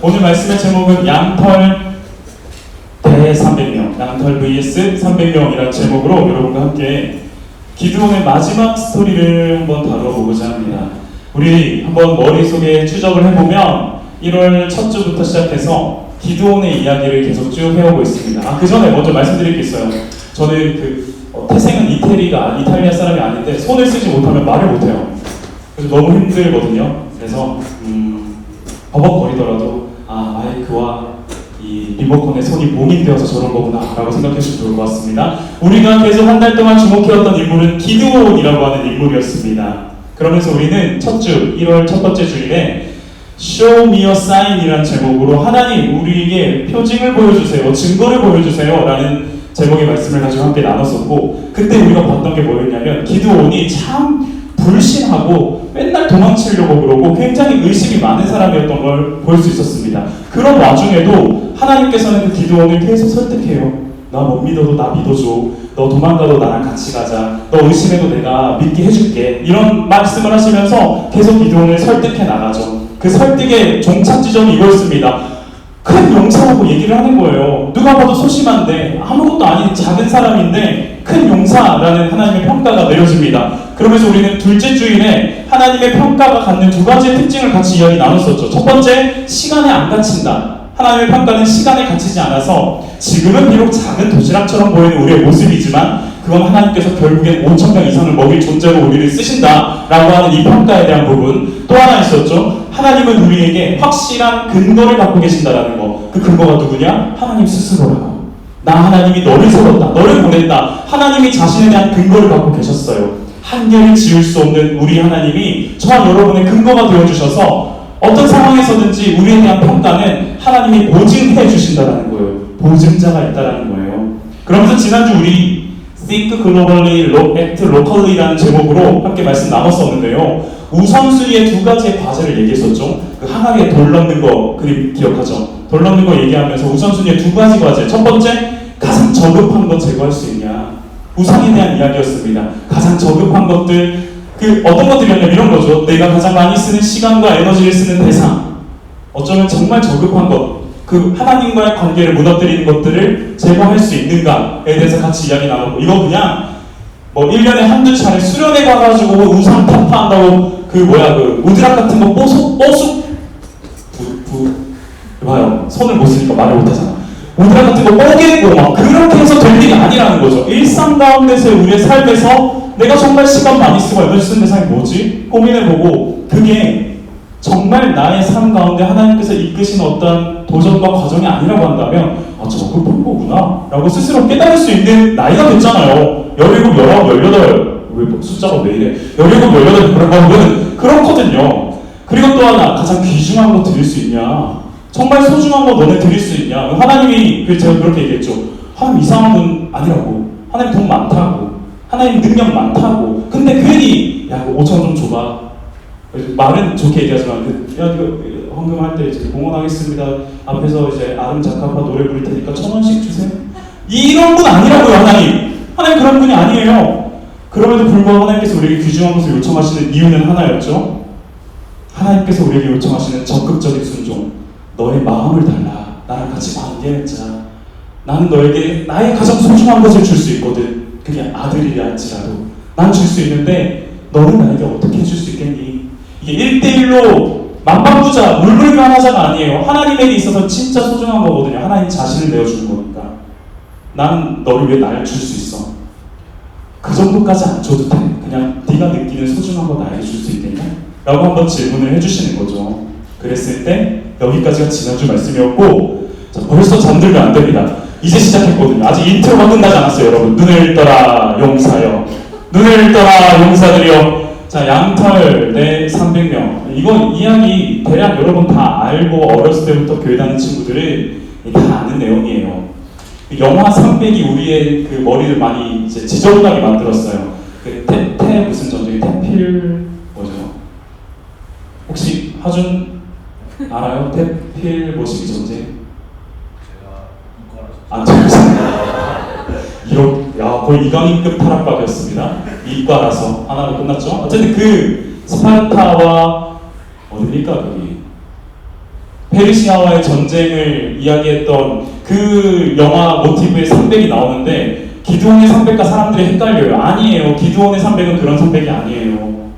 오늘 말씀의 제목은 양털 대 300명, 양털 vs 300명이라는 제목으로 여러분과 함께 기드온의 마지막 스토리를 한번 다뤄보고자 합니다. 우리 한번 머릿속에 추적을 해보면 1월 첫 주부터 시작해서 기드온의 이야기를 계속 쭉 해오고 있습니다. 그 전에 먼저 말씀드릴 게 있어요. 저는 태생은 이탈리아 사람이 아닌데 손을 쓰지 못하면 말을 못해요. 그래서 너무 힘들거든요. 그래서 버벅거리더라도 마이크와 이 리모컨의 손이 몸이 되어서 저런 거구나 라고 생각해 주시면 좋을 것 같습니다. 우리가 계속 한 달 동안 주목해왔던 인물은 기드온이라고 하는 인물이었습니다. 그러면서 우리는 첫 주, 1월 첫 번째 주일에 Show me a sign 이라는 제목으로 하나님 우리에게 표징을 보여주세요, 증거를 보여주세요 라는 제목의 말씀을 가지고 함께 나눴었고, 그때 우리가 봤던 게 뭐였냐면 기드온이 참 불신하고 맨날 도망치려고 그러고 굉장히 의식이 많은 사람이었던 걸 볼 수 있었습니다. 그런 와중에도 하나님께서는 그 기드온을 계속 설득해요. 나 못 믿어도 나 믿어줘. 너 도망가도 나랑 같이 가자. 너 의심해도 내가 믿게 해줄게. 이런 말씀을 하시면서 계속 기드온을 설득해 나가죠. 그 설득의 종착 지점이 이거였습니다. 큰 용사라고 얘기를 하는 거예요. 누가 봐도 소심한데 아무것도 아닌 작은 사람인데 큰 용사라는 하나님의 평가가 내려집니다. 그러면서 우리는 둘째 주일에 하나님의 평가가 갖는 두 가지의 특징을 같이 이야기 나눴었죠. 첫 번째, 시간에 안 갇힌다. 하나님의 평가는 시간에 갇히지 않아서 지금은 비록 작은 도시락처럼 보이는 우리의 모습이지만 그건 하나님께서 결국엔 5,000명 이상을 먹일 존재로 우리를 쓰신다라고 하는 이 평가에 대한 부분. 또 하나 있었죠. 하나님은 우리에게 확실한 근거를 갖고 계신다라는 거. 그 근거가 누구냐? 하나님 스스로라고. 나 하나님이 너를 세웠다, 너를 보냈다. 하나님이 자신에 대한 근거를 갖고 계셨어요. 한계를 지을 수 없는 우리 하나님이 저와 여러분의 근거가 되어주셔서 어떤 상황에서든지 우리에 대한 평가는 하나님이 보증해 주신다는 거예요. 보증자가 있다는 거예요. 그러면서 지난주 우리 Think Globally, Act Locally라는 제목으로 함께 말씀 나눴었는데요. 우선순위의 두 가지의 과제를 얘기했었죠. 그 항아리에 돌 넣는 거 그림 기억하죠? 돌 넣는 거 얘기하면서 우선순위의 두 가지 과제. 첫 번째, 가장 저급한 것 제거할 수 있냐. 우상에 대한 이야기였습니다. 가장 저급한 것들, 어떤 것들이었냐면 이런 거죠. 내가 가장 많이 쓰는 시간과 에너지를 쓰는 대상, 어쩌면 정말 저급한 것, 그 하나님과의 관계를 무너뜨리는 것들을 제거할 수 있는가에 대해서 같이 이야기 나누고, 이거 그냥 1년에 한두 차례 수련회 가가지고 우상 타파한다고 우드락 같은 거 봐요. 손을 못 쓰니까 말을 못 하잖아. 우드락 같은 거 뽀개고 막 그렇게 해서 될 일이 아니라는 거죠. 일상 가운데서의 우리의 삶에서 내가 정말 시간 많이 쓰고 에너지 쓰는 대상이 뭐지? 고민해보고 그게 정말 나의 삶 가운데 하나님께서 이끄신 어떤 도전과 과정이 아니라고 한다면 저급한 거구나 라고 스스로 깨달을 수 있는 나이가 됐잖아요. 17, 19, 18 왜 숫자가 왜 이래? 17, 18 그런 거는 그렇거든요. 그리고 또 하나, 가장 귀중한 거 드릴 수 있냐? 정말 소중한 거 너네 드릴 수 있냐? 하나님이 제가 그렇게 얘기했죠. 하나님 이상한 분 아니라고. 하나님 돈 많다고. 하나님 능력 많다고. 근데 괜히 5,000원 좀 줘봐. 말은 좋게 얘기하지만 이거 헌금할 때 이제 공헌하겠습니다. 앞에서 이제 아름 작가파 노래 부를 테니까 1,000원씩 주세요. 이런 분 아니라고요. 하나님 그런 분이 아니에요. 그럼에도 불구하고 하나님께서 우리에게 귀중한 것을 요청하시는 이유는 하나였죠. 하나님께서 우리에게 요청하시는 적극적인 순종. 너의 마음을 달라. 나랑 같이 관계했자. 나는 너에게 나의 가장 소중한 것을 줄 수 있거든. 그게 아들이라 할지라도 난 줄 수 있는데 너는 나에게 어떻게 해줄 수 있겠니? 이게 1대1로 만방부자, 물불교환하자가 아니에요. 하나님에게 있어서 진짜 소중한 거거든요. 하나님 자신을 내어주는 거니까. 나는 너를 위해 나를 줄 수 있어. 그 정도까지 안 줘도 돼. 그냥 네가 느끼는 소중한 거 나에게 줄 수 있겠냐? 라고 한번 질문을 해주시는 거죠. 그랬을 때 여기까지가 지난주 말씀이었고, 벌써 잠들면 안 됩니다. 이제 시작했거든요. 아직 인트로가 끝나지 않았어요. 여러분, 눈을 떠라 용사여, 눈을 떠라 용사들이여. 자, 양털 대 300명. 이건 이야기 대략 여러분 다 알고 어렸을 때부터 교회 다니는 친구들은 다 아는 내용이에요. 영화 300이 우리의 그 머리를 많이 이제 지저분하게 만들었어요. 무슨 전쟁이 태필 뭐죠? 혹시 하준 알아요? 태필 뭐시기 전쟁? 거의 이강인급 타락박이었습니다. 이과라서 하나로 끝났죠. 어쨌든 그 스파르타와 어디입니까 거기? 페르시아와의 전쟁을 이야기했던 그 영화 모티브의 300이 나오는데 기드온의 300과 사람들이 헷갈려요. 아니에요. 기드온의 300은 그런 300이 아니에요.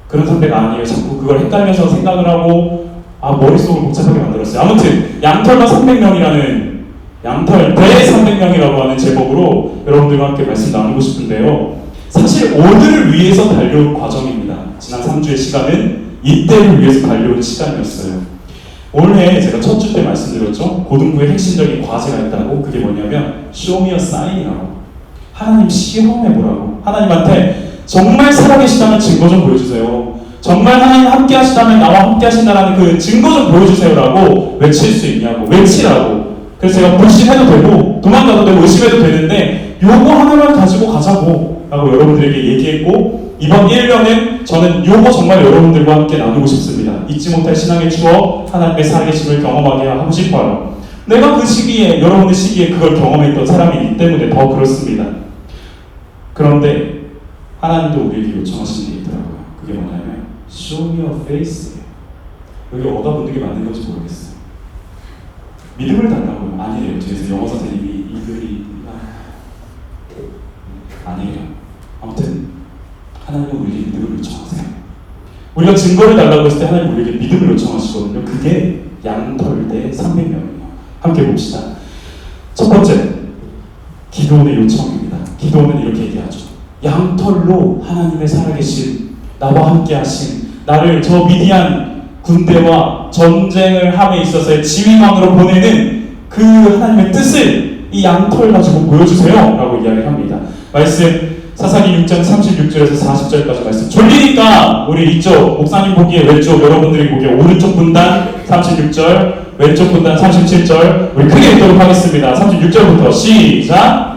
그런 300 아니에요. 자꾸 그걸 헷갈려서 생각을 하고 머릿속을 복잡하게 만들었어요. 아무튼 양털과 300명이라는 양털 대 300명이라고 하는 제목으로 여러분들과 함께 말씀 나누고 싶은데요. 사실 오늘을 위해서 달려온 과정입니다. 지난 3주의 시간은 이때를 위해서 달려온 시간이었어요. 올해 제가 첫 주 때 말씀드렸죠. 고등부의 핵심적인 과제가 있다고. 그게 뭐냐면 Show me a sign이라고. 하나님 시험해보라고. 하나님한테 정말 살아계시다면 증거 좀 보여주세요. 정말 하나님 함께 하시다면 나와 함께 하신다는 그 증거 좀 보여주세요라고 외칠 수 있냐고. 외치라고. 그래서 제가 불신해도 되고 도망가도 되고 의심해도 되는데 요거 하나만 가지고 가자고 라고 여러분들에게 얘기했고, 이번 1년은 저는 요거 정말 여러분들과 함께 나누고 싶습니다. 잊지 못할 신앙의 추억, 하나님의 살아계심을 경험하게 하고 싶어요. 내가 그 시기에, 여러분의 시기에 그걸 경험했던 사람이기 때문에 더 그렇습니다. 그런데 하나님도 우리에게 요청하시는 게 있더라고요. 그게 뭐냐면 Show me your face. 여기 어디다 붙는 게 맞는 건지 모르겠어요. 믿음을 달라고요. 아니래요. 뒤에서 영어 선생님이 이 글이 아니에요. 아무튼 하나님은 우리에게 믿음을 요청하세요. 우리가 증거를 달라고 했을 때 하나님 우리에게 믿음을 요청하시거든요. 그게 양털 대 300명이에요. 함께 봅시다. 첫 번째, 기도원의 요청입니다. 기도원은 이렇게 얘기하죠. 양털로 하나님의 살아계신, 나와 함께 하신, 나를 저 미디안 군대와 전쟁을 함에 있어서의 지휘관으로 보내는 그 하나님의 뜻을 이 양털 가지고 보여주세요 라고 이야기를 합니다. 말씀 사사기 6장 36절에서 40절까지 말씀. 졸리니까 우리 이쪽 목사님 보기에 왼쪽, 여러분들이 보기에 오른쪽 분단 36절, 왼쪽 분단 37절 우리 크게 읽도록 하겠습니다. 36절부터 시작.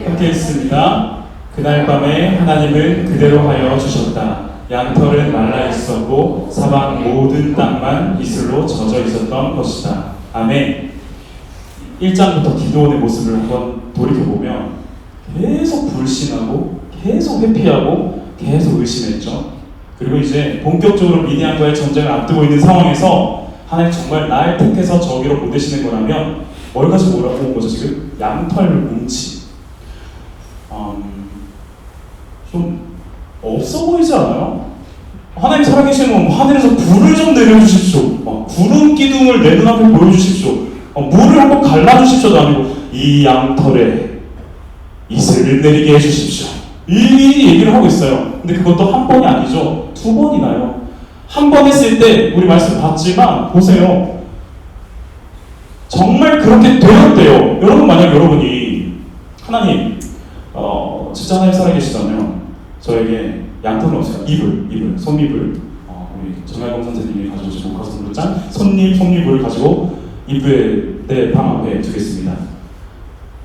함께 있습니다. 그날 밤에 하나님은 그대로 하여 주셨다. 양털은 말라 있었고 사방 모든 땅만 이슬로 젖어 있었던 것이다. 아멘. 1장부터 기드온의 모습을 한번 돌이켜보면 계속 불신하고 계속 회피하고 계속 의심했죠. 그리고 이제 본격적으로 미디안과의 전쟁을 앞두고 있는 상황에서 하나님 정말 날 택해서 저기로 보내시는 거라면 뭘 가지고 오라고 온 거죠 지금? 양털 뭉치. 좀 없어 보이지 않아요? 하나님 살아계시면 하늘에서 불을 좀 내려주십시오. 구름 기둥을 내 눈앞에 보여주십시오. 물을 한번 갈라주십시오도 아니고 이 양털에 이슬을 내리게 해주십시오. 이 얘기를 하고 있어요. 근데 그것도 한 번이 아니죠. 2번이나요. 한 번 했을 때 우리 말씀 봤지만 보세요. 정말 그렇게 되었대요. 여러분 만약 여러분이 하나님 진짜 하나님 살아계시다면 저에게 양털은 없어요. 이불, 손이불. 우리 정할범 선생님이 가져오신 목화 선물장 손이불을 가지고 이불 내 방 앞에 두겠습니다.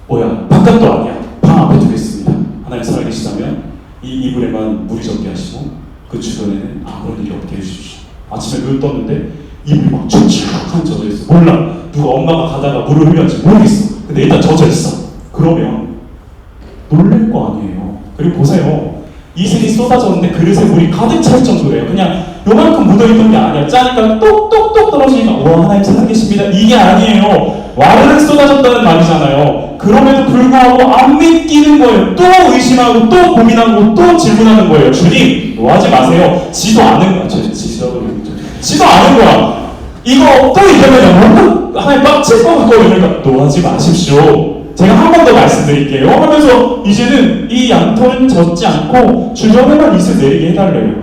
뭐야? 바깥도 아니야. 방 앞에 두겠습니다. 하나님 살아계시다면 이 이불에만 물이 적게 하시고 그 주변에는 아무런 일이 없게 해주십시오. 아침에 눈 떴는데 이불이 막 축축한 젖어 있어. 몰라. 누가 엄마가 가다가 물을 흘렸는지 모르겠어. 근데 일단 젖어 있어. 그러면 놀랄 거 아니에요. 그리고 보세요. 이슬이 쏟아졌는데 그릇에 물이 가득 찰 정도예요. 그냥 요만큼 묻어있던 게 아니야. 짜니까 똑똑똑 떨어지니까 와 하나님 살아계십니다. 이게 아니에요. 와르르 쏟아졌다는 말이잖아요. 그럼에도 불구하고 안 믿기는 거예요. 또 의심하고 또 고민하고 또 질문하는 거예요. 주님 노하지 마세요. 지도 않은 거야. 지도 않은 거야. 이거 또 이러면 하나님 빡칠 것 같고 이러니까 노하지 마십시오. 제가 한 번 더 말씀드릴게요 하면서 이제는 이 양털은 젖지 않고 주변에만 이슬 내리게 해달래요.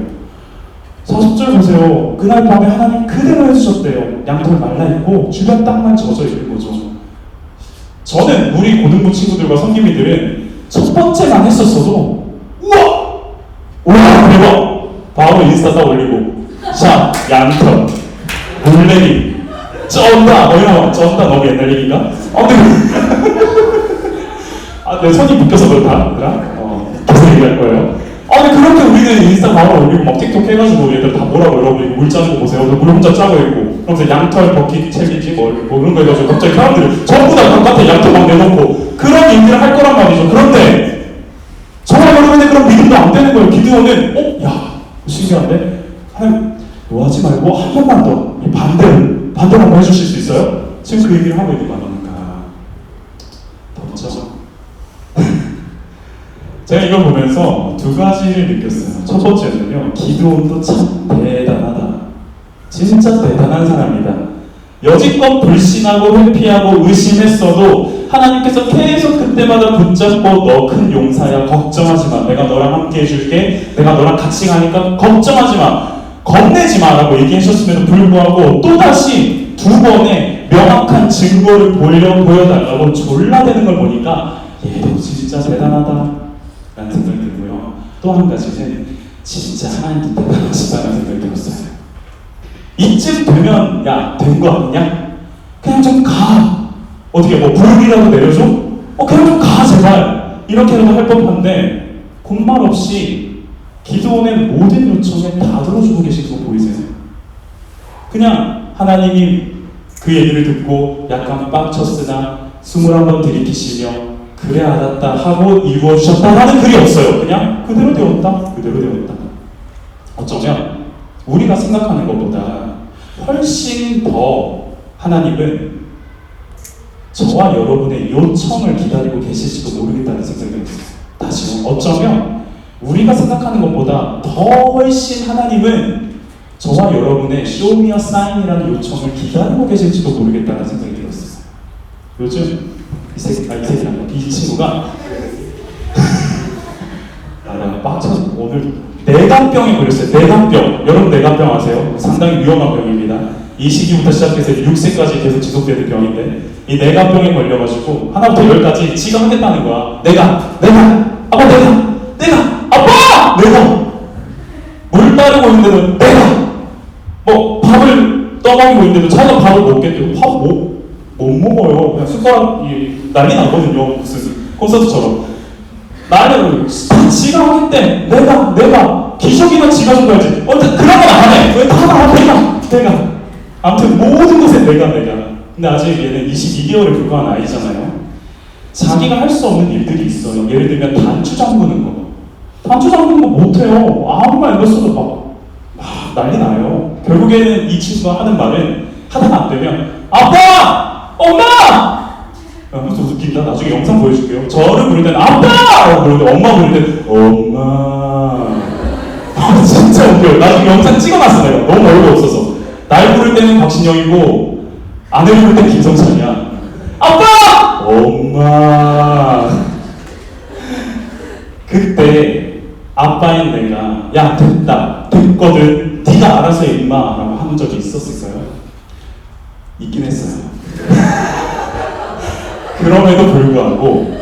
40절 보세요. 그날 밤에 하나님 그대로 해주셨대요. 양털 말라있고 주변 땅만 젖어 있는 거죠. 저는 우리 고등부 친구들과 성기미들은 첫 번째만 했었어도 우와 대박 바로 인스타 다 올리고 자 양털 물내기 쩐다 쩐다 너무 옛날 얘기인가? 내 손이 묶여서 그렇다 얘들아 계속 얘기할 거예요. 근데 그렇게 우리는 인스타 바로 올리고 막 틱톡 해가지고 얘들 다 뭐라고 여러분 물 짜는 거 보세요. 물 혼자 짜고 있고 그러면서 양털 버킷 챌린지 뭐 그런 거 해가지고 갑자기 사람들이 전부 다 바깥에 양털 막 내놓고 그런 일들을 할 거란 말이죠. 그런데 정말 여러분의 그런 믿음도 안 되는 거예요. 기드온은 야 신기한데 하나님 뭐 하지 말고 한 번만 더 반대로 한번 해주실 수 있어요? 지금 그 얘기를 하고 있는 거 아닙니까? 덥죠? 제가 이걸 보면서 두 가지를 느꼈어요. 첫 번째는요, 기드온도 참 대단하다. 진짜 대단한 사람이다. 여지껏 불신하고 회피하고 의심했어도 하나님께서 계속 그때마다 붙잡고 너 큰 용사야 걱정하지 마. 내가 너랑 함께 해줄게. 내가 너랑 같이 가니까 걱정하지 마. 겁내지 마라고 얘기하셨음에도 불구하고 또다시 두 번의 명확한 증거를 보여달라고 졸라대는 걸 보니까 얘도 진짜 대단하다 라는 생각이 들고요. 또 한 가지는 진짜 하나님도 대단하시다는 생각이 들었어요. 이쯤 되면 야 된 거 아니냐? 그냥 좀 가. 어떻게 뭐 불이라도 내려줘? 그냥 좀 가 제발. 이렇게라도 할 법한데 군말 없이 기드온의 모든 요청에 다 들어주고 계신 거 보이세요? 그냥 하나님이 그 얘기를 듣고 약간 빡쳤으나 숨을 한번 들이키시며 그래 알았다 하고 이루어주셨다 하는 글이 없어요. 그냥 그대로 되었다. 어쩌면 우리가 생각하는 것보다 훨씬 더 하나님은 저와 여러분의 요청을 기다리고 계실지도 모르겠다는 생각이 들었어요. 다시요. 어쩌면 우리가 생각하는 것보다 더 훨씬 하나님은 저와 여러분의 Show me a sign이라는 요청을 기다리고 계실지도 모르겠다는 생각이 들었어요. 요즘 이 친구가 내가 빡쳐서 오늘 뇌간병에 걸렸어요. 뇌간병. 여러분 뇌간병 아세요? 상당히 위험한 병입니다. 이 시기부터 시작해서 6세까지 계속 지속되는 병인데 이 뇌간병에 걸려가지고 하나부터 10까지 지가 하겠다는 거야. 내가 물 따르고 있는데도 내가 뭐 밥을 떠먹이고 있는데도 자기가 밥을 먹겠대요. 밥 못 먹어요. 그냥 숟가락이 난리 나거든요. 무슨 콘서트처럼. 나는 지가 하겠대. 내가 기적이나 지가 좀 가야지. 그런 건 안 해. 왜 다 내가. 아무튼 모든 것에 내가. 근데 아직 얘는 22개월에 불과한 아이잖아요. 자기가 할 수 없는 일들이 있어요. 예를 들면 단추 잠그는 거. 단추 잠그는 거 못해요. 아무말 읽었어도 막 난리 나요. 결국에는 이 친구가 하는 말은 하다가 안 되면 아빠! 엄마! 하면서 웃긴다. 나중에 영상 보여줄게요. 저를 부를 때는 아빠! 라고 부르는데 엄마 부를 때는 엄마. 진짜 웃겨요. 나중에 영상 찍어놨어 내가. 너무 어이가 없어서. 날 부를 때는 박신영이고 아내 부를 때는 김성찬이야. 아빠! 엄마. 그때 아빠인 내가 야 됐거든 네가 알아서 해 임마 라고 하는 적이 있었을까요? 있긴 했어요. 그럼에도 불구하고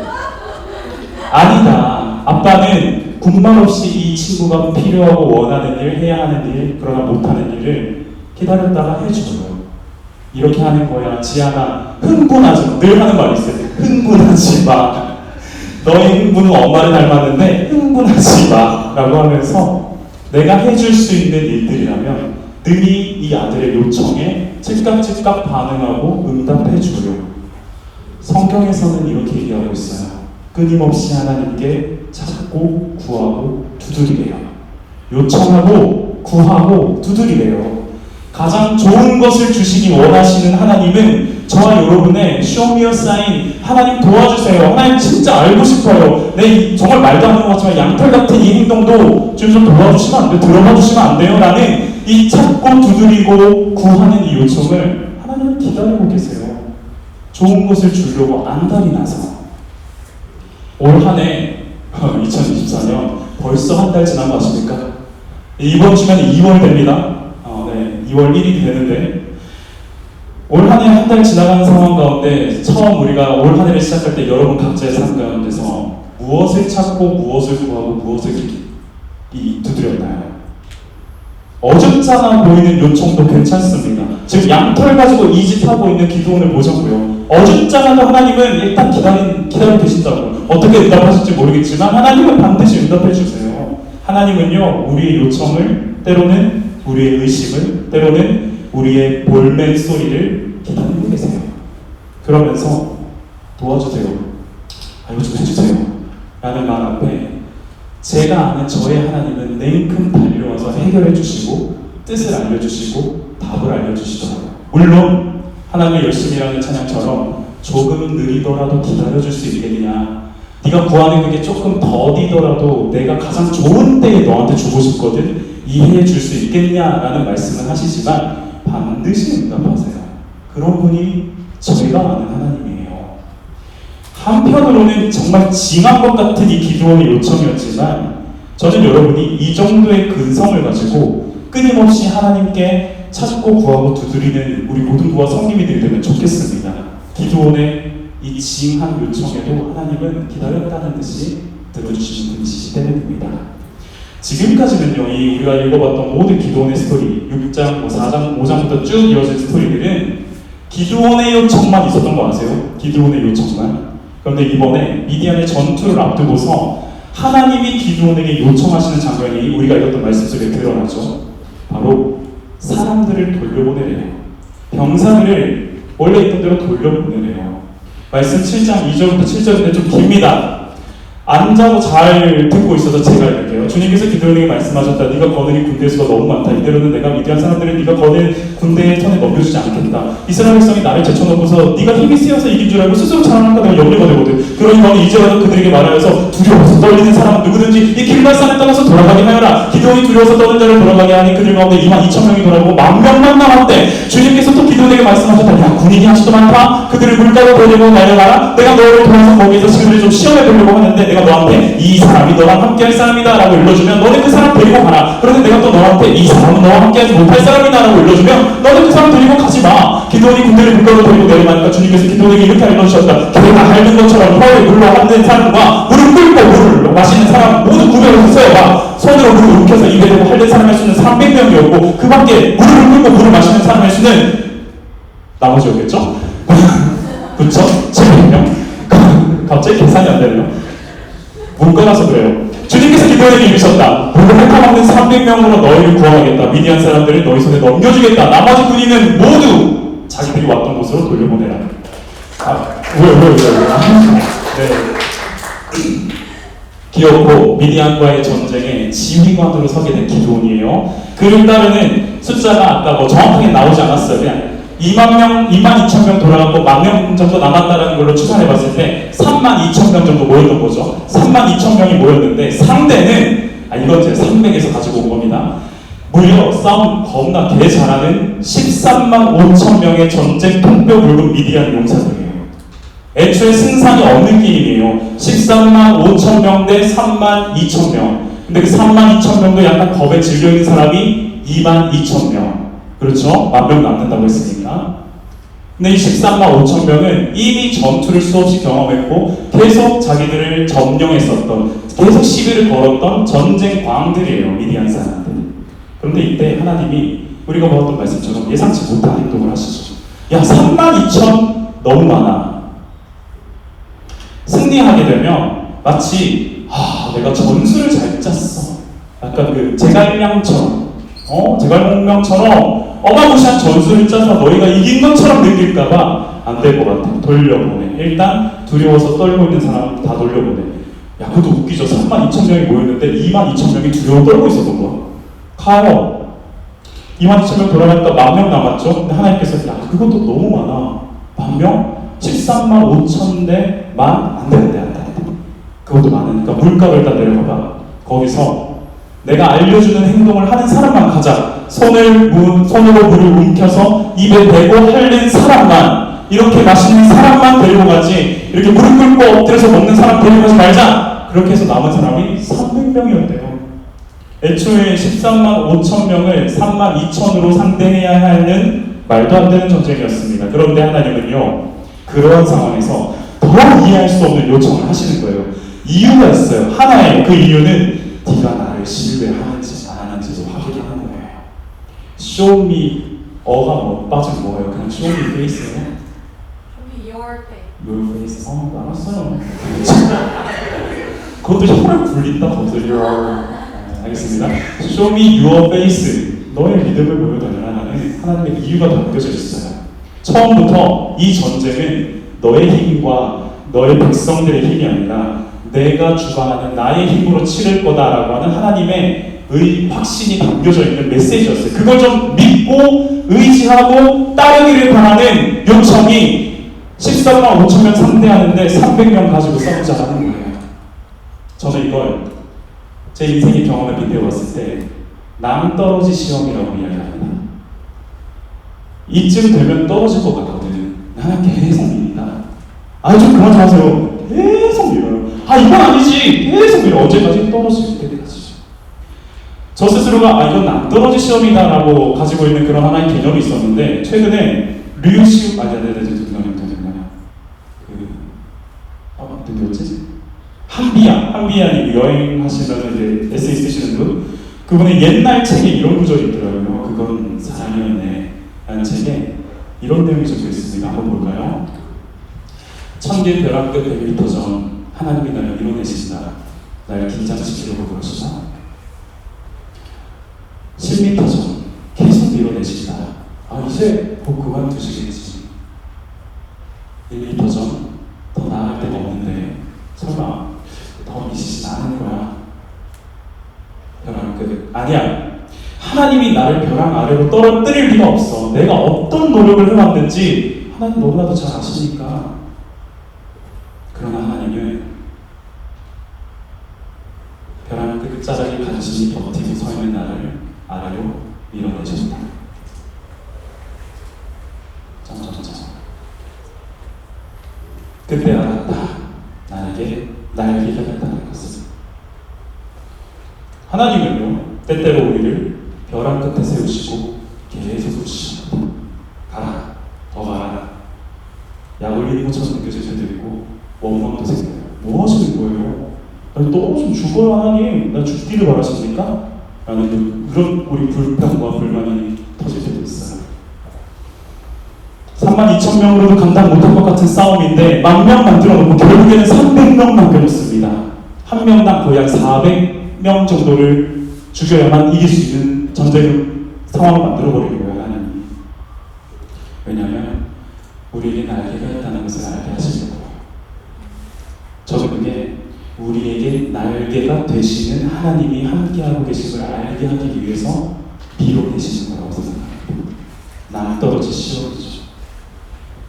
아니다. 아빠는 군말 없이 이 친구가 필요하고 원하는 일, 해야 하는 일, 그러나 못하는 일을 기다렸다가 해줘요. 이렇게 하는 거야. 지아나 흥분하지 마. 늘 하는 말이 있어요. 흥분하지 마. 너의 흥분은 엄마를 닮았는데 흥분하지 마 라고 하면서 내가 해줄 수 있는 일들이라면 능히 이 아들의 요청에 즉각 반응하고 응답해주려. 성경에서는 이렇게 얘기하고 있어요. 끊임없이 하나님께 찾고 구하고 두드리래요. 요청하고 구하고 두드리래요. 가장 좋은 것을 주시기 원하시는 하나님은 저와 여러분의 Show me a sign, 하나님 도와주세요. 하나님 진짜 알고 싶어요. 정말 말도 안 되는 것 같지만 양털 같은 이 행동도 좀 도와주시면 안 돼요? 들어봐 주시면 안 돼요? 라는 이 찾고 두드리고 구하는 이 요청을 하나님은 기다리고 계세요. 좋은 것을 주려고 안달이 나서 올 한해 2024년 벌써 한 달 지난 거 아십니까? 이번 주면 2월 됩니다. 네, 2월 1일이 되는데 올 한해 한 달 지나가는 상황 가운데 처음 우리가 올 한 해를 시작할 때 여러분 각자의 삶 가운데서 무엇을 찾고 무엇을 구하고 무엇을 두드렸나요? 어줍잖아 보이는 요청도 괜찮습니다. 지금 양털 가지고 이 짓 하고 있는 기도원을 보자고요. 어줍잖아도 하나님은 일단 기다려 계신다고. 어떻게 응답하실지 모르겠지만 하나님은 반드시 응답해 주세요. 하나님은요, 우리의 요청을, 때로는 우리의 의심을, 때로는 우리의 볼멘 소리를 기다리고 계세요. 그러면서 도와주세요. 이거 좀 해주세요. 라는 말 앞에 제가 아는 저의 하나님은 냉큼 달려와서 해결해 주시고 뜻을 알려주시고 답을 알려주시더라고요. 물론 하나님의 열심이라는 찬양처럼 조금 느리더라도 기다려줄 수 있겠냐, 네가 구하는 그게 조금 더디더라도 내가 가장 좋은 때에 너한테 주고 싶거든, 이해해 줄 수 있겠냐라는 말씀을 하시지만 반드시 응답하세요. 그런 분이 저희가 아는 하나님이에요. 한편으로는 정말 징한 것 같은 이 기도원의 요청이었지만 저는 여러분이 이 정도의 근성을 가지고 끊임없이 하나님께 찾고 구하고 두드리는 우리 모든 부와 성님이들이 되면 좋겠습니다. 기도원의 이 징한 요청에도 하나님은 기다렸다는 듯이 들어주시는 분이시기 때문입니다. 지금까지는요, 이 우리가 읽어봤던 모든 기도원의 스토리, 6장, 4장, 5장부터 쭉 이어진 스토리들은 기도원의 요청만 있었던 거 아세요? 기도원의 요청만. 그런데 이번에 미디안의 전투를 앞두고서 하나님이 기도원에게 요청하시는 장면이 우리가 읽었던 말씀 속에 드러나죠. 바로 사람들을 돌려보내래요. 병사들을 원래 있던 대로 돌려보내래요. 말씀 7장 2절부터 7절인데 좀 깁니다. 안 자고 잘 듣고 있어서 제가 읽을게요. 주님께서 기도원에게 말씀하셨다. 네가 거느린 군대 수가 너무 많다. 이대로는 내가 미디안 사람들을 네가 거느린 군대의 손에 넘겨주지 않겠다. 이스라엘 백성이 나를 제쳐놓고서 네가 힘이 세어서 이긴 줄 알고 스스로 자랑할까 내가 염려가 되거든. 그러니 너는 이제라도 그들에게 말하여서 두려워서 떨리는 사람은 누구든지 이 길갈산에 떠나서 돌아가게 하여라. 기도원이 두려워서 떠는 자를 돌아가게 하니 그들 가운데 22,000명이 돌아오고 10,000명만 남았대. 주님께서 또 기도원에게 말씀하셨다. 야, 군인이 아직도 많다. 그들을 물가로 데리고 내려가라. 내가 너를 도와서 거기에서 그들을 좀 시험해 보려고 하는데 내가 너한테 이 사람이 너랑 함께할 사람이다 라고 일러주면 너는 그 사람 데리고 가라. 그런데 내가 또 너한테 이 사람은 너와 함께하지 못할 사람이다 라고 일러주면 너는 그 사람 데리고 가지 마. 기도원이 군대를 물가로 데리고 내려가니까 주님께서 기도원에게 이렇게 일러주셨다. 개가 핥는 것처럼 혀에 물로 핥는 사람과 무릎 꿇고 물을 마시는 사람 모두 구별해서 세어봐. 손으로 물을 움켜서 입에 대고 핥는 사람의 수는 300명이었고 그 밖에 무릎을 꿇고 물을 마시는 사람의 수는 나머지였겠죠? 그쵸? 700명? 갑자기 계산이 안 되네요. 문과라서 그래요. 주님께서 기도원에게 이르셨다. 물을 핥아먹는 300명으로 너희를 구하겠다. 미디안 사람들을 너희 손에 넘겨주겠다. 나머지 군인은 모두 자기들이 왔던 곳으로 돌려보내라. 왜? 네. 기어코 미디안과의 전쟁에 지휘관으로 서게 된 기도원이에요. 그를 따르는 숫자가 아까 정확하게 나오지 않았어요. 그냥 22,000명 돌아가고 10,000명 정도 남았다라는 걸로 추산해봤을 때 32,000명 정도 모였던 거죠. 32,000명이 모였는데 상대는 이건 제 300에서 가지고 온 겁니다. 무려 싸움 겁나 개 잘하는 135,000명의 전쟁 통뼈 굵은 미디안 용사들이에요. 애초에 승산이 없는 게임이에요. 135,000명 대 32,000명. 근데 그 32,000명도 약간 겁에 질려있는 사람이 22,000명. 그렇죠? 10,000명 남는다고 했으니까. 근데 이 135,000명은 이미 전투를 수없이 경험했고 계속 자기들을 점령했었던, 계속 시비를 걸었던 전쟁 광들이에요. 미디안 사람들. 그런데 이때 하나님이 우리가 보았던 말씀처럼 예상치 못한 행동을 하시죠. 야, 32,000 너무 많아. 승리하게 되면 마치 내가 전술을 잘 짰어. 약간 그 제갈량처럼 제갈공명처럼 어마무시한 전술을 짜서 너희가 이긴 것처럼 느낄까봐 안 될 것 같아. 돌려보내. 일단 두려워서 떨고 있는 사람 다 돌려보내. 야, 그것도 웃기죠. 32,000명이 모였는데 22,000명이 두려워 떨고 있었던 거야. 가요. 22,000명 돌아가니까 10,000명 남았죠. 근데 하나님께서 야, 그것도 너무 많아. 10,000명? 135,000 대 10,000 안 되는데. 그것도 많으니까 물가로 일단 내려가봐. 거기서 내가 알려주는 행동을 하는 사람만 가자. 손으로 물을 움켜서 입에 대고 핥는 사람만, 이렇게 마시는 사람만 데리고 가지. 이렇게 무릎 꿇고 엎드려서 먹는 사람 데려가지 말자. 그렇게 해서 남은 사람이 300명이었대요. 애초에 13만 5천 명을 3만 2천으로 상대해야 하는 말도 안 되는 전쟁이었습니다. 그런데 하나님은요, 그러한 상황에서 더 이해할 수 없는 요청을 하시는 거예요. 이유가 있어요. 하나예요. 그 이유는 네가 나를 신뢰하는지 안 하는지도 확인하는 거예요. Show me, 어가 뭐 빠진 뭐예요? 그냥 show me face예요. Show me your face. Your face. 알았어요. 그것도 혀를 굴린다. 그것도 알겠습니다. Show me your face. 너의 믿음을 보여달라는 하나님의 이유가 담겨져 있어요. 처음부터 이 전쟁은 너의 힘과 너의 백성들의 힘이 아니라 내가 주관하는 나의 힘으로 치를 거다라고 하는 하나님의 확신이 담겨져 있는 메시지였어요. 그걸 좀 믿고 의지하고 따르기를 바라는 요청이 13만 5천 명 상대하는데 300명 가지고 싸우자라는 거예요. 저는 이걸 제 인생의 경험을 빗대봤을 때 낭떠러지 시험이라고 이야기합니다. 이쯤 되면 떨어질 것 같거든. 나는 계속 믿는다. 좀 그만 좀 하세요. 계속 믿어요. 이건 아니지. 계속 믿어. 언제까지 떨어질 때까지. 저 스스로가 이건 낭떠러지 시험이다라고 가지고 있는 그런 하나의 개념이 있었는데 최근에 류시우 누구였지? 한비야님 여행하시면 이제 에세이 쓰시는 분, 그분의 옛날 책에 이런 구절이 있더라고요. 그건 사랑이었네 라는 책에 이런 내용이 적혀 있습니다. 한번 볼까요? 천개 벼랑 끝 100m 전 하나님이 나를 밀어내시다. 나를 긴장시키려고 그러시다. 10m 전 계속 밀어내시다. 이제 곧 그만두시겠지. 1m 전 더 나아갈 데가 없는데 설마 더 미시진 않은 거야. 벼랑 끝. 아니야. 하나님이 나를 벼랑 아래로 떨어뜨릴 리가 없어. 내가 어떤 노력을 해왔는지 하나님 너무나도 잘 아시니까. 그러나 하나님은 벼랑 끝자락에 간신히 버티고 서 있는 나를 아래로 밀어내셨다. 그때 알았다. 나에게 날개가 있다는 것을. 하나님은요, 때때로 우리를 벼랑 끝에 세우시고 계속 부르십니다. 가라, 더 가라. 약 올리는 것처럼 느껴질 때도 있고 원망도 생겨요. 뭐 하시는 거예요? 떨어지면 죽어요 하나님. 나 죽기를 바라십니까? 라는 그런 우리 불평과 불만이 터질 때도 있어요. 3만 2천 명으로도 감당 못할 것 같은 싸움인데 10,000명 만들어놓고 결국에는 300명 남겨놓습니다. 한 명당 거의 한 400명 정도를 죽여야만 이길 수 있는 전쟁 상황을 만들어버리는 거예요, 하나님이. 왜냐하면 우리에게 날개가 있다는 것을 알게 하시려고요. 저는 그게 우리에게 날개가 되시는 하나님이 함께하고 계신 걸 알게 하기 위해서 밀어내시는 거라고 생각합니다. 낭떠러지 시험이죠.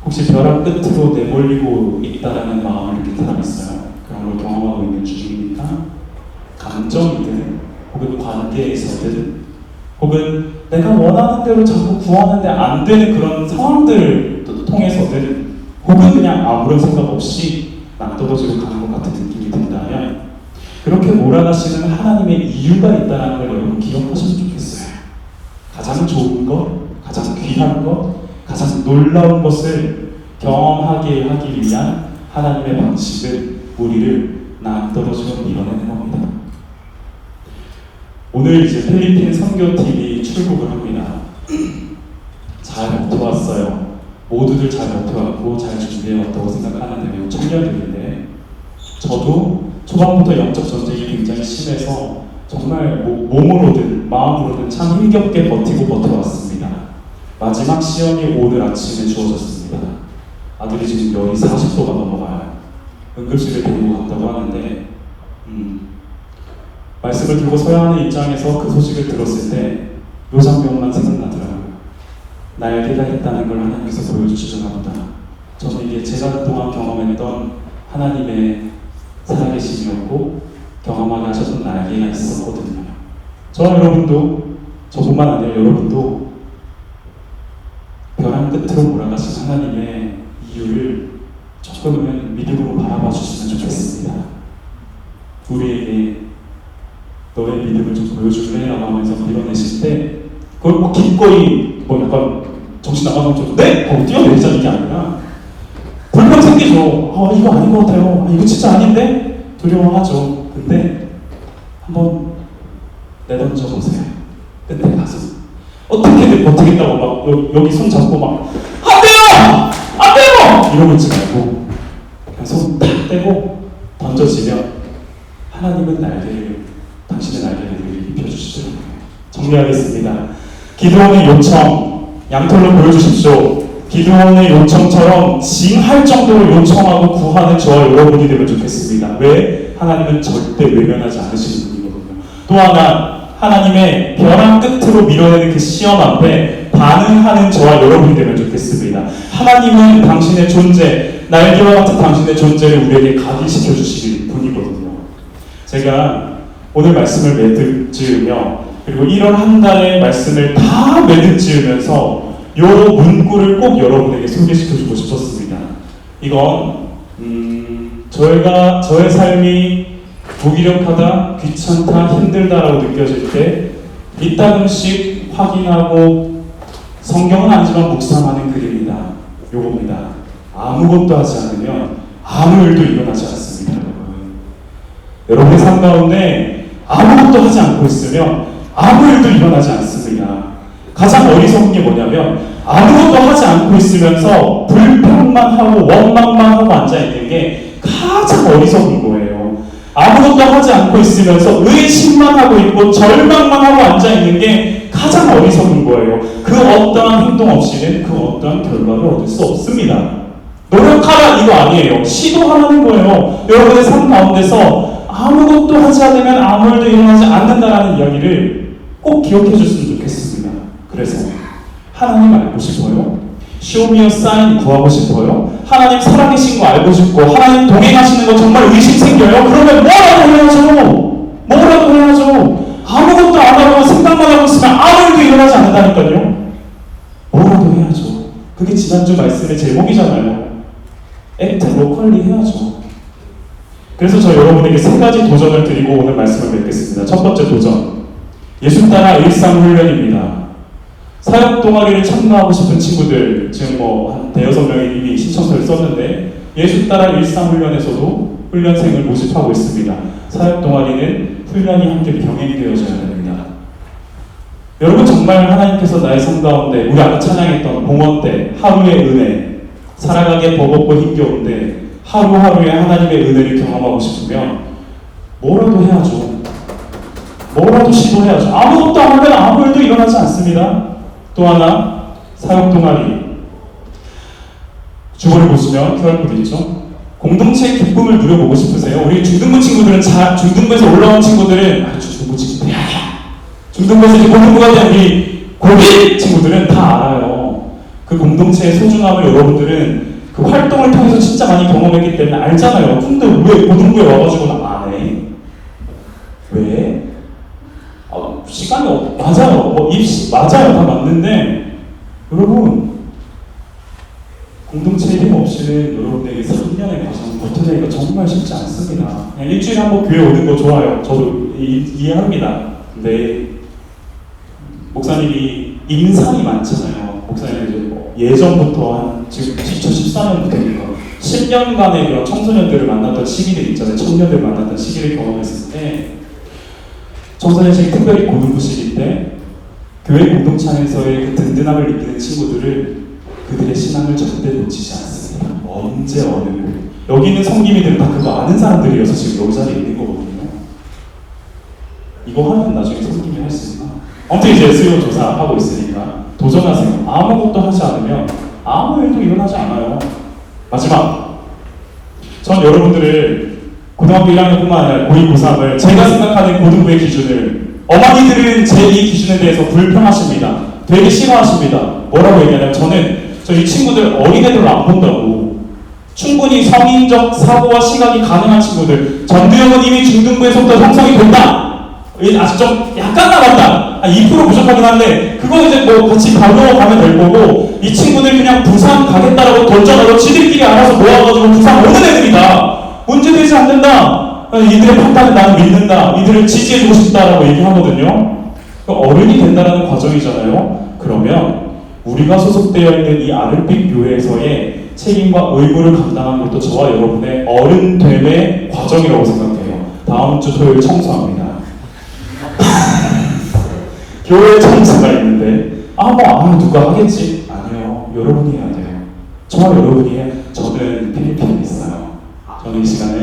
혹시 벼랑 끝으로 내몰리고 있다라는 마음을 느낀 사람 있어요? 그런 걸 경험하고 있는 중입니까? 감정이든 혹은 관계에서든 혹은 내가 원하는 대로 자꾸 구하는데 안 되는 그런 상황들을 통해서든 혹은 그냥 아무런 생각 없이 낭떠러지로 가는 것 같은 느낌이 든다면 그렇게 몰아가시는 하나님의 이유가 있다는 걸 여러분 기억하셨으면 좋겠어요. 가장 좋은 것, 가장 귀한 것, 가장 놀라운 것을 경험하게 하기 위한 하나님의 방식은 우리를 낭떠러지로 밀어내는 겁니다. 오늘 이제 필리핀 선교팀이 출국을 합니다. 잘 버텨왔어요. 모두들 잘 버텨왔고 잘 준비해왔다고 생각하는데 매우 청년들인데 저도 초반부터 영적 전쟁이 굉장히 심해서 정말 몸으로든 마음으로든 참 힘겹게 버텨왔습니다. 마지막 시험이 오늘 아침에 주어졌습니다. 아들이 지금 열이 40도가 넘어가요. 응급실에 데리고 갔다고 하는데 말씀을 들고 서야 하는 입장에서 그 소식을 들었을 때 요 장면만 생각나더라고요. 날개가 있다는 걸 하나님께서 보여주시려나 보다. 저는 이게 제가 그동안 경험했던 하나님의 살아계심이었고 경험하게 하셨던 날개가 있었거든요. 저와 여러분도, 저뿐만 아니라 여러분도 벼랑 끝으로 몰아가신 하나님의 이유를 조금은 믿음으로 바라봐 주시면 좋겠습니다. 우리에게 너의 믿음을 좀 보여줄래? 라고 하면서 밀어내실 때 그걸 뭐 기꺼이 뭐 약간 정신 나가서 좀 네! 뛰어내리자 이게 아니라 불평 생기죠. 이거 아닌 것 같아요. 이거 진짜 아닌데? 두려워하죠. 근데 한번 내던져 보세요. 끝에 가서 어떻게든 버티겠다고 막 여기 손 잡고 막 안 돼요! 안 돼요! 이러고 있지 말고 그냥 손 딱 떼고 던져지면 하나님은 당신의 날개를 입혀주시더라고요. 정리하겠습니다. 기도원의 요청 양털로 보여주십시오. 기도원의 요청처럼 징할 정도로 요청하고 구하는 저와 여러분이 되면 좋겠습니다. 왜? 하나님은 절대 외면하지 않으시는 분이거든요. 또 하나 하나님의 벼랑 끝으로 밀어내는 그 시험 앞에 반응하는 저와 여러분이 되면 좋겠습니다. 하나님은 당신의 존재, 날개와 같은 당신의 존재를 우리에게 각인시켜 주시는 분이거든요. 제가 오늘 말씀을 매듭 지으며 그리고 1월 한 달의 말씀을 다 매듭 지으면서 이 문구를 꼭 여러분에게 소개시켜주고 싶었습니다. 이건 저의 삶이 무기력하다, 귀찮다, 힘들다라고 느껴질 때 이따금씩 확인하고 성경은 아니지만 묵상하는 글입니다. 요겁니다. 아무것도 하지 않으면 아무 일도 일어나지 않습니다. 여러분의 삶 가운데 아무것도 하지 않고 있으면 아무 일도 일어나지 않습니다. 가장 어리석은 게 뭐냐면 아무것도 하지 않고 있으면서 불평만 하고 원망만 하고 앉아있는 게 가장 어리석은 거예요. 아무것도 하지 않고 있으면서 의심만 하고 있고 절망만 하고 앉아있는 게 가장 어리석은 거예요. 그 어떠한 행동 없이는 그 어떠한 결과를 얻을 수 없습니다. 노력하라 이거 아니에요. 시도하라는 거예요. 여러분의 삶 가운데서 아무것도 하지 않으면 아무 일도 일어나지 않는다라는 이야기를 꼭 기억해 줬으면 좋겠습니다. 그래서 하나님 알고 싶어요? Show me a sign 구하고 싶어요? 하나님 살아계신 거 알고 싶고 하나님 동행하시는 거 정말 의심 생겨요? 그러면 뭐라도 해야죠. 뭐라도 해야죠. 아무것도 안 하고 생각만 하고 있으면 아무 일도 일어나지 않는다니까요. 뭐라도 해야죠. 그게 지난주 말씀의 제목이잖아요. Act locally 해야죠. 그래서 저 여러분에게 세 가지 도전을 드리고 오늘 말씀을 맺겠습니다. 첫 번째 도전, 예수 따라 일상 훈련입니다. 사역 동아리를 참가하고 싶은 친구들, 지금 한 대여섯 명이 이미 신청서를 썼는데 예수 따라 일상 훈련에서도 훈련생을 모집하고 있습니다. 사역 동아리는 훈련이 함께 병행이 되어져야 됩니다. 여러분 정말 하나님께서 나의 삶 가운데 우리 아까 찬양했던 봉헌 때 하루의 은혜, 살아가기에 버겁고 힘겨운데 하루하루에 하나님의 은혜를 경험하고 싶으면 뭐라도 해야죠. 뭐라도 시도해야죠. 아무것도 안 하면 아무 일도 일어나지 않습니다. 또 하나, 사역 동아리. 주보를 보시면 QR코드 있죠? 공동체의 기쁨을 누려보고 싶으세요? 우리 중등부 친구들은 중등부에서 올라온 친구들은 중등부 친구들 중등부에서 이제 고등부가 된 우리 고비 친구들은 다 알아요. 그 공동체의 소중함을 여러분들은 그 활동을 통해서 진짜 많이 경험했기 때문에 알잖아요. 근데 왜 고등부에 와가지고는 안 해? 왜? 시간이 맞아요. 입시 맞아요. 다 맞는데 여러분 공동체의 힘 없이는 여러분에게 3년의 과정 버텨내기가 정말 쉽지 않습니다. 그냥 일주일에 한 번 교회 오는 거 좋아요. 저도 이해합니다. 근데 목사님이 인상이 많잖아요. 목사님이 예전부터 한 지금 2014년부터니까 10년간의 그런 청소년들을 만났던 시기들 있잖아요. 청년들을 만났던 시기를 경험했을 때 청소년식 특별히 고등부 시기 때 교회 공동체 안에서의 그 든든함을 느끼는 친구들을 그들의 신앙을 절대 놓치지 않습니다. 언제 어느 곳 여기 있는 성기미들은 다 그거 아는 사람들이어서 지금 여기 자리에 있는 거거든요. 이거 하면 나중에 성기미 할 수 있나? 아무튼 이제 SEO 조사하고 있으니까 도전하세요. 아무것도 하지 않으면 아무 일도 일어나지 않아요. 마지막, 전 여러분들을 고등학교 1학년뿐만 아니라 고2, 고3을 제가 생각하는 고등부의 기준을 어머니들은 제 이 기준에 대해서 불평하십니다. 되게 싫어하십니다. 뭐라고 얘기하냐면 저 이 친구들 어린애들로 안 본다고. 충분히 성인적 사고와 시각이 가능한 친구들. 전두영은 이미 중등부에서부터 형성이 된다. 아직 좀 약간 남았다. 2% 부족하긴 한데 그거 이제 뭐 같이 바로 가면 될 거고 이 친구들 그냥 부산 가겠다라고 던져놔도 지들끼리 알아서 모아가지고 부산 오는 애들이다. 문제되지 않는다. 이들의 판단을 나는 믿는다. 이들을 지지해주고 싶다라고 얘기하거든요. 어른이 된다는 과정이잖아요. 그러면 우리가 소속되어 있는 이 아름빛 교회에서의 책임과 의무를 감당하는 것도 저와 여러분의 어른됨의 과정이라고 생각해요. 다음 주 토요일 청소합니다. 교회 청소가 있는데 누가 하겠지? 아니요. 여러분이 해야 돼요. 저와 여러분이 해요. 저는 필리핀에 있어요. 저는 이 시간에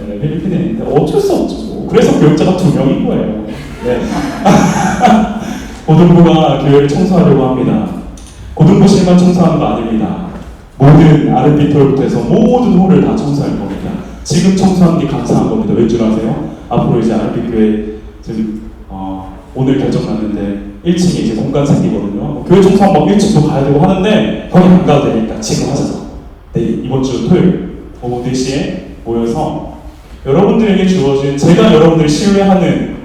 네, 필리핀에 있는데 어쩔 수 없죠. 그래서 교육자가 2명인 거예요. 네. 고등부가 교회를 청소하려고 합니다. 고등부실만 청소하는 거 아닙니다. 모든 아르피 톨부터 해서 모든 홀을 다 청소할 겁니다. 지금 청소하는 게 감사한 겁니다. 왜 줄 아세요? 앞으로 이제 아르피 교회 지금 오늘 결정 났는데 1층에 이제 공간 생기거든요. 교회 청소하면 1층도 가야 되고 하는데 거기 안 가도 되니까 지금 하셔서 이번 주 토요일 오후 4시에 모여서 여러분들에게 주어진 제가 여러분들을 신뢰하는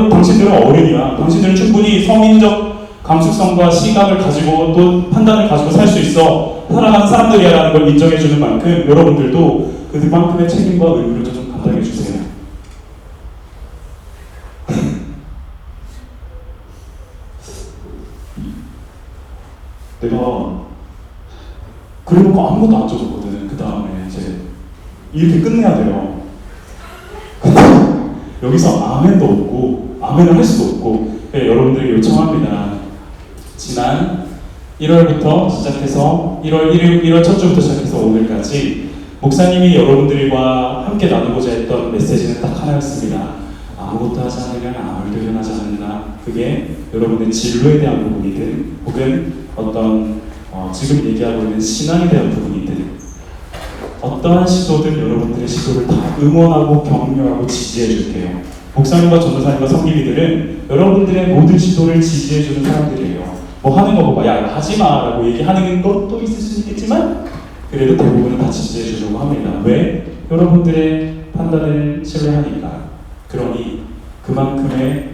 당신들은 어른이야. 당신들은 충분히 성인적 감수성과 시각을 가지고 또 판단을 가지고 살 수 있어. 살아가는 사람들이야라는 걸 인정해주는 만큼 여러분들도 그만큼의 책임과 의무를 좀 감당해주세요. 내가 그래놓고 아무것도 안 줘줬거든. 그 다음에 이제 이렇게 끝내야 돼요. 근데 여기서 아멘도 없고 아멘을 할 수도 없고 여러분들에게 요청합니다. 지난 1월부터 시작해서 1월 첫 주부터 시작해서 오늘까지 목사님이 여러분들과 함께 나누고자 했던 메시지는 딱 하나였습니다. 아무것도 하지 않으면 아무 일도 일어나지 않는다. 그게 여러분의 진로에 대한 부분이든 혹은 어떤 지금 얘기하고 있는 신앙에 대한 부분이든 어떠한 시도든 여러분들의 시도를 다 응원하고 격려하고 지지해 줄게요. 목사님과 전도사님과 성기비들은 여러분들의 모든 시도를 지지해 주는 사람들이에요. 뭐 하는 거 보고 야 하지마 라고 얘기하는 것도 있을 수 있겠지만 그래도 대부분은 다 지지해 주려고 합니다. 왜? 여러분들의 판단을 신뢰하니까. 그러니 그만큼의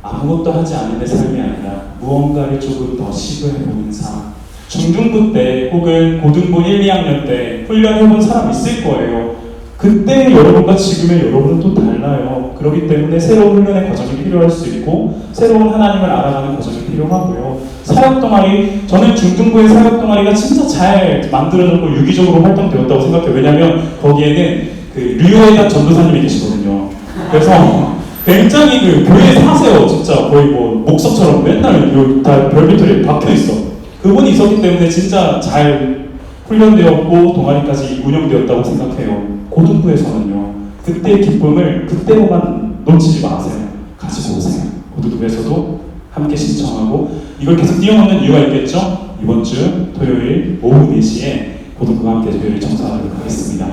아무것도 하지 않는 내 삶이 아니라 무언가를 조금 더 시도해보는 삶. 중등부 때 혹은 고등부 1, 2학년 때 훈련해본 사람 있을 거예요. 그때 여러분과 지금의 여러분은 또 달라요. 그렇기 때문에 새로운 훈련의 과정이 필요할 수 있고 새로운 하나님을 알아가는 과정이 필요하고요. 사역동아리, 저는 중등부의 사역동아리가 진짜 잘 만들어졌고 유기적으로 활동되었다고 생각해요. 왜냐하면 거기에는 그 류에단 전도사님이 계시거든요. 그래서 굉장히 그 교회 사세요. 진짜 거의 뭐 목석처럼 맨날 다 별빛들이 박혀있어. 그분이 있었기 때문에 진짜 잘 훈련되었고 동아리까지 운영되었다고 생각해요. 고등부에서는요. 그때의 기쁨을 그때로만 놓치지 마세요. 가지고 오세요. 고등부에서도 함께 신청하고 이걸 계속 띄워놓는 이유가 있겠죠? 이번 주 토요일 오후 4시에 고등부와 함께 교회를 청소하도록 하겠습니다.